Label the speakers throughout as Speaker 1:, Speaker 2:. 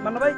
Speaker 1: মান্না ভাই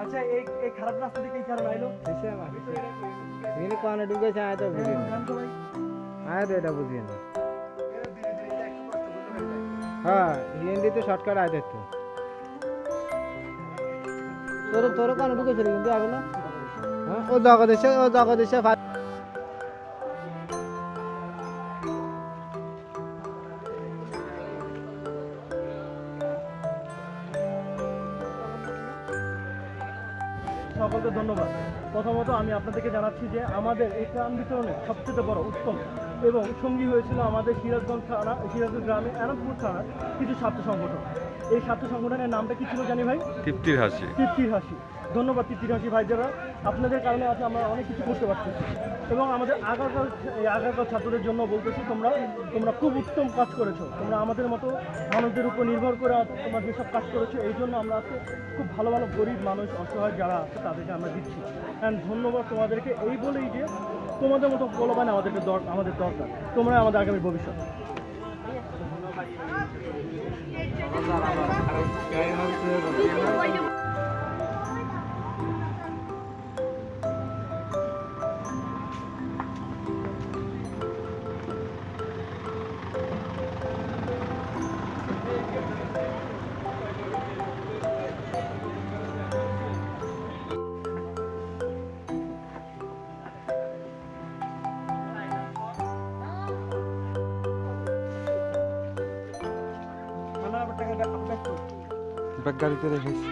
Speaker 1: আচ্ছা এই খারাপ রাস্তা থেকে এই কারণ আইলো
Speaker 2: এখানে কোয়ানে ঢুকেছে আয় তো বুঝি না আয় তো এটা বুঝি না হ্যাঁ হিন্দি তো শর্টকাট আয় তো তোর তোর কোয়ানে ঢুকেছে কিন্তু আগে না হ্যাঁ ও জগদেশে
Speaker 1: সকলকে ধন্যবাদ। প্রথমত আমি আপনাদেরকে জানাচ্ছি যে আমাদের এই ত্রাণ বিতরণের সবচেয়ে বড় উত্তম এবং সঙ্গী হয়েছিল আমাদের সিরাজগঞ্জ গ্রামে আনন্দপুর থানার কিছু ছাত্র সংগঠন। এই ছাত্র সংগঠনের নামটা কি ছিল জানি ভাই?
Speaker 3: তৃপ্তির হাসি।
Speaker 1: তৃপ্তির হাসি। ধন্যবাদ তৃপ্তির হাসি ভাই, যারা আপনাদের কারণে আছে আমরা অনেক কিছু করতে পারতেছি। এবং আমাদের আগারকার ছাত্রদের জন্য বলতেছি তোমরা খুব উত্তম কাজ করেছো। তোমরা আমাদের মতো মানুষদের উপর নির্ভর করে তোমরা যেসব কাজ করেছো এই জন্য আমরা আজকে খুব ভালো ভালো গরিব মানুষ অসহায় যারা আছে তাদেরকে আমরা দিচ্ছি। অ্যান্ড ধন্যবাদ তোমাদেরকে এই বলেই যে তোমাদের মতো বলবান আমাদের দরকার। তোমরা আমাদের আগামী ভবিষ্যৎ।
Speaker 3: গাড়িতে রেখেছি।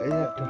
Speaker 3: এই একটা